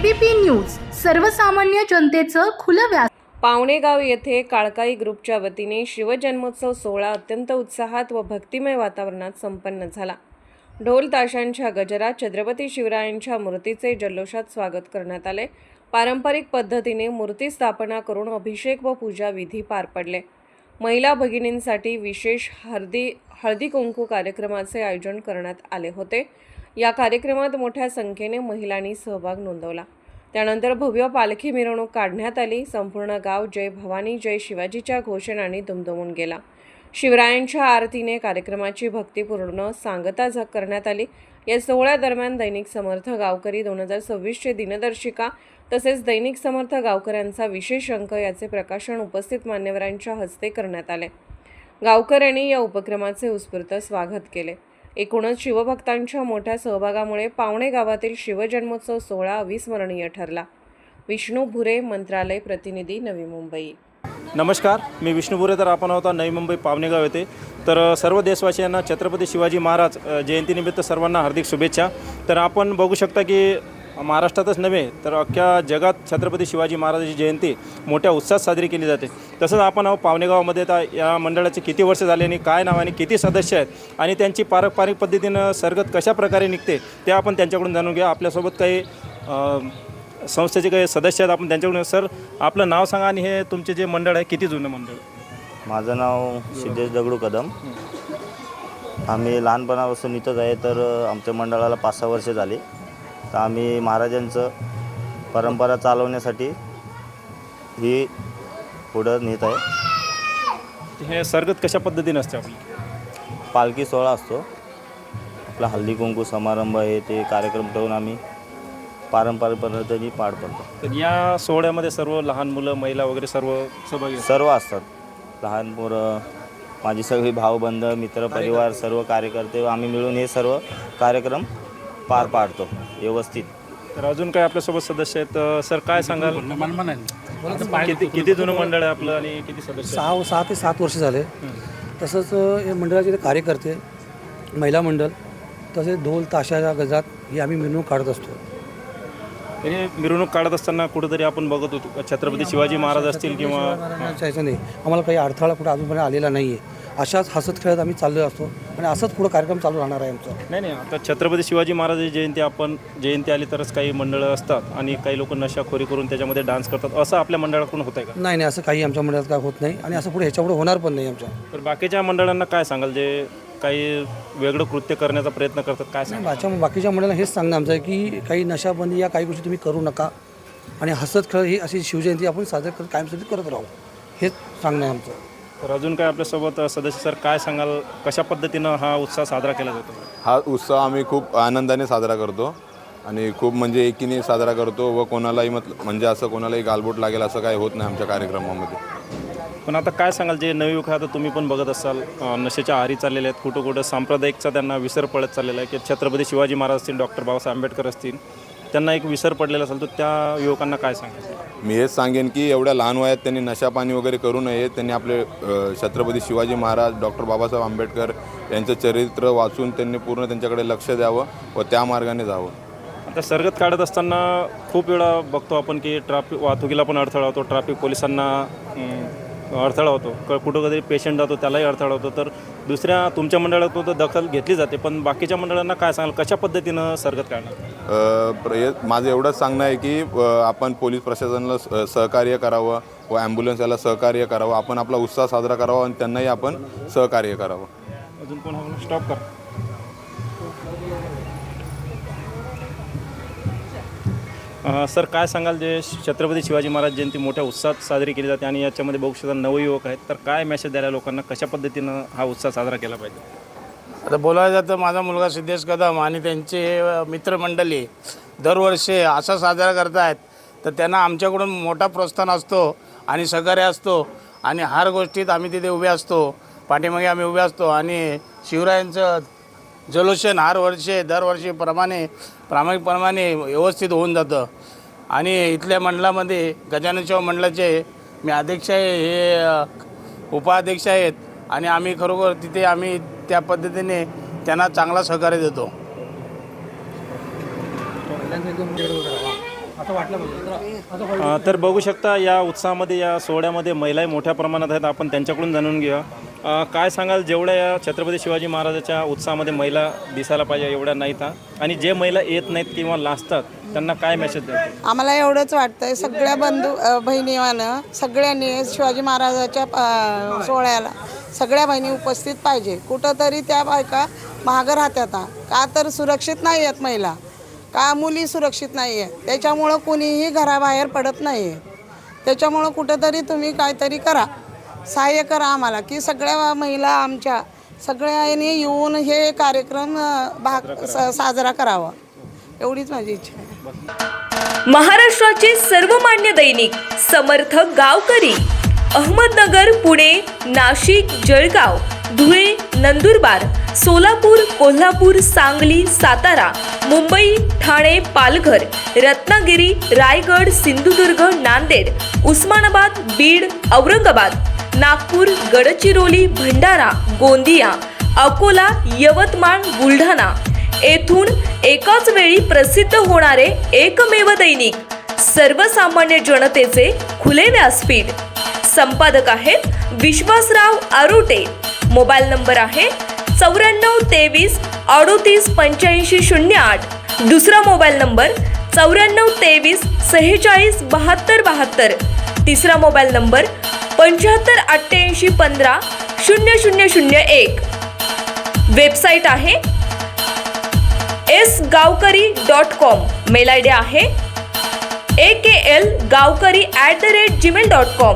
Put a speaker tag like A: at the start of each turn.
A: ABP news सर्वसामान्य जनतेचं खुलं व्यास।
B: पावणेगाव येथे काळकाई ग्रुपच्या वतीने शिवजन्मोत्सव सोहळा अत्यंत उत्साहात व भक्तिमय वातावरणात संपन्न झाला। ढोल ताशांच्या गजरात छत्रपती शिवरायांच्या मूर्तीचे जल्लोषात स्वागत करण्यात आले। पारंपरिक पद्धतीने मूर्ती स्थापना करून अभिषेक व पूजा विधी पार पडले। महिला भगिनींसाठी विशेष हळदी कुंकू कार्यक्रमाचे आयोजन करण्यात आले होते। या कार्यक्रमात मोठ्या संख्येने महिलांनी सहभाग नोंदवला। त्यानंतर भव्य पालखी मिरवणूक काढण्यात आली। संपूर्ण गाव जय भवानी जय शिवाजीच्या घोषणांनी दुमदुमून गेला। शिवरायांच्या आरतीने कार्यक्रमाची भक्तिपूर्ण सांगता करण्यात आली। या सोहळ्यादरम्यान दैनिक समर्थ गावकरी 2026चे दिनदर्शिका तसेच दैनिक समर्थ गावकऱ्यांचा विशेष अंक याचे प्रकाशन उपस्थित मान्यवरांच्या हस्ते करण्यात आले। गावकऱ्यांनी या उपक्रमाचे उत्स्फूर्त स्वागत केले। एकूणच शिवभक्तांच्या मोठ्या सहभागामुळे पावणे गावातील शिवजन्मोत्सव सोहळा अविस्मरणीय ठरला। विष्णू भुरे, मंत्रालय प्रतिनिधी, नवी मुंबई।
C: नमस्कार, मी विष्णू भुरे। तर आपण होता नवी मुंबई पावणेगाव येथे। तर सर्व देशवासियांना छत्रपती शिवाजी महाराज जयंतीनिमित्त सर्वांना हार्दिक शुभेच्छा। तर आपण बघू शकता की महाराष्ट्रातच नव्हे तर अख्ख्या जगात छत्रपती शिवाजी महाराजांची जयंती मोठ्या उत्साहात साजरी केली जाते। तसंच आपण पावणेगावामध्ये या मंडळाचे किती वर्ष झाले आणि काय नाव आणि किती सदस्य आहेत आणि त्यांची पारंपरिक पद्धतीनं सरगत कशा प्रकारे निघते ते आपण त्यांच्याकडून जाणून घ्या। आपल्यासोबत काही संस्थेचे काही सदस्य आहेत, आपण त्यांच्याकडून। सर, आपलं नाव सांगा आणि हे तुमचे जे मंडळ आहे किती जुनं मंडळ?
D: माझं नाव सिद्धेश दगडू कदम। आम्ही लहानपणापासून इथंच आहे। तर आमच्या मंडळाला 5-6 वर्ष झाली। तर आम्ही महाराजांचं परंपरा चालवण्यासाठी ही पुढं नेत आहे।
C: हे सरगत कशा पद्धतीने असते? आपली
D: पालखी सोहळा असतो, आपला हल्दी कुंकू समारंभ आहे, ते कार्यक्रम ठेवून आम्ही पारंपरिक पद्धतीने पार पडतो।
C: तर या सोहळ्यामध्ये सर्व लहान मुलं, महिला वगैरे सर्व सहभागी
D: सर्व असतात। लहान पोरं, माझी सगळी भावबंध, मित्रपरिवार, सर्व कार्यकर्ते आम्ही मिळून हे सर्व कार्यक्रम पार पाडतो व्यवस्थित।
C: तर अजून काय आपल्यासोबत सदस्य आहेत? सर, काय सांगाल? किती जुनं मंडळ आहे आपलं आणि किती सदस्य?
E: 6 ते 7 वर्ष झाले। तसंच या मंडळाचे जे कार्यकर्ते, महिला मंडळ, तसेच ढोल ताशाच्या गजरात ही आम्ही मिरवणूक काढत असतो।
C: हे मिरवणूक काढत असताना कुठेतरी आपण बघत होतो छत्रपती शिवाजी महाराज असतील किंवा
E: नाही, आम्हाला काही अडथळा कुठे अजूनपर्यंत आलेला नाही आहे। अशाच हसत खेळत आम्ही चाललो असतो आणि असंच पुढं कार्यक्रम चालू राहणार आहे आमचा।
C: नाही, आता छत्रपती शिवाजी महाराजांची जयंती आली तरच काही मंडळं असतात आणि काही लोक नशाखोरी करून त्याच्यामध्ये डान्स करतात, असं आपल्या मंडळाकडून होत आहे का?
E: नाही, असं काही आमच्या मंडळात काय होत नाही आणि असं पुढे ह्याच्यापुढे होणार पण नाही आमच्या।
C: तर बाकीच्या मंडळांना काय सांगाल जे काही वेगळं कृत्य करण्याचा प्रयत्न करतात? काय सांगाल?
E: बाकीच्या मंडळाला हेच सांगणं आमचं आहे की काही नशाबंदी या काही गोष्टी तुम्ही करू नका आणि हसत खेळ ही अशी शिवजयंती आपण साजरी कायमस्वरूपी करत राहू, हेच सांगणं आहे आमचं।
C: तर अजून काय आपल्यासोबत सदस्य? सर, काय सांगाल कशा पद्धतीनं हा उत्सव साजरा केला जातो?
F: हा उत्सव आम्ही खूप आनंदाने साजरा करतो आणि खूप म्हणजे एकीने साजरा करतो व कोणालाही म्हणजे असं कोणालाही गालबोट लागेल असं काही होत नाही आमच्या कार्यक्रमामध्ये।
C: पण आता काय सांगाल जे नवी युग आता तुम्ही पण बघत असाल नशेच्या आहारी चाललेले आहेत, कुठं सांप्रदायिकचा त्यांना विसर पडत चाललेला आहे की छत्रपती शिवाजी महाराज असतील, डॉक्टर बाबासाहेब आंबेडकर असतील, त्यांना एक विसर पडलेला असेल, तर त्या युवकांना काय सांगायचं?
F: मी हेच सांगेन की एवढ्या लहान वयात त्यांनी नशापाणी वगैरे करू नये। त्यांनी आपले छत्रपती शिवाजी महाराज, डॉक्टर बाबासाहेब आंबेडकर यांचं चरित्र वाचून त्यांनी पूर्ण त्यांच्याकडे लक्ष द्यावं व त्या मार्गाने जावं।
C: आता सरगत काढत असताना खूप वेळा बघतो आपण की ट्रॅफिक वाहतुकीला पण अडथळा होतो, ट्रॅफिक पोलिसांना अडथळा होतो, कुठं कधी पेशंट जातो त्यालाही अडथळा होतो। तर दुसऱ्या तुमच्या मंडळात तर दखल घेतली जाते, पण बाकीच्या मंडळांना काय सांगाल कशा पद्धतीनं सरगत काढणार?
F: माझं एवढंच सांगणं आहे की आपण पोलीस प्रशासनाला सहकार्य करावं व ॲम्ब्युलन्स याला सहकार्य करावं, आपण आपला उत्साह साजरा करावा आणि त्यांनाही आपण सहकार्य करावं।
C: अजून कोण स्टॉप कर? सर, काय सांगाल जे छत्रपती शिवाजी महाराज जयंती मोठ्या उत्साहात साजरी केली जाते आणि याच्यामध्ये बघू शकता नवयुवक आहेत, तर काय मेसेज द्यायला लोकांना कशा पद्धतीनं हा उत्साह साजरा केला पाहिजे?
G: आता बोलायला जातं माझा मुलगा सिद्धेश कदम आणि त्यांचे मित्रमंडळी दरवर्षी असा साजरा करत आहेत, तर त्यांना आमच्याकडून मोठा प्रोत्साहन असतो आणि सहकार्य असतो आणि हर गोष्टीत आम्ही तिथे उभे असतो, पाठीमागे आम्ही उभे असतो आणि शिवरायांचं जल्लोषण दरवर्षी प्रामाणिकपणाने व्यवस्थित होऊन जातं। आणि इथल्या मंडळामध्ये गजानन शिवा मंडळाचे मी अध्यक्ष आहे, हे उपाध्यक्ष आहेत आणि आम्ही खरोखर तिथे आम्ही त्या पद्धतीने त्यांना चांगला सहकार्य देतो।
E: आता वाटलं म्हणजे
C: तर बघू शकता या उत्साहामध्ये, या सोहळ्यामध्ये महिलाही मोठ्या प्रमाणात आहेत. आपण त्यांच्याकडून जाणून घेऊया. काय सांगाल, जेवढ्या या छत्रपती शिवाजी महाराजाच्या उत्साहामध्ये महिला दिसायला पाहिजे एवढ्या नाहीत, आणि जे महिला येत नाहीत किंवा लाजतात त्यांना काय मेसेज द्यायचे?
H: आम्हाला एवढंच वाटतंय, सगळ्या बंधू बहिणीवानं सगळ्यांनी शिवाजी महाराजाच्या सोहळ्याला सगळ्या बहिणी उपस्थित पाहिजे. कुठंतरी त्या बायका मागं राहतात का, तर सुरक्षित नाही आहेत महिला, का मुली सुरक्षित नाही आहेत, त्याच्यामुळं कुणीही घराबाहेर पडत नाही आहे. त्याच्यामुळं कुठंतरी तुम्ही काहीतरी करा, सहाय्य करा आम्हाला, की सगळ्या महिला आमच्या सगळ्यांनी येऊन हे कार्यक्रम साजरा करावा, एवढीच माझी इच्छा आहे.
I: महाराष्ट्राचे सर्वमान्य दैनिक समर्थ गावकरी अहमदनगर, पुणे, नाशिक, जळगाव, धुळे, नंदुरबार, सोलापूर, कोल्हापूर, सांगली, सातारा, मुंबई, ठाणे, पालघर, रत्नागिरी, रायगड, सिंधुदुर्ग, नांदेड, उस्मानाबाद, बीड, औरंगाबाद, नागपूर, गडचिरोली, भंडारा, गोंदिया, अकोला, यवतमाळ, बुलढाणा येथून एकाच वेळी प्रसिद्ध होणारे एकमेव दैनिक सर्वसामान्य जनतेचे खुले व्यासपीठ. संपादक आहेत विश्वासराव आरोटे. मोबाईल नंबर आहे 94 23 38 85 08. दुसरा मोबाईल नंबर 94 23 46 72 72. तिसरा मोबाईल नंबर 75 88 15 0001. वेबसाईट आहे sgavkari.com. मेल आय डी आहे akl gavkari@gmail.com.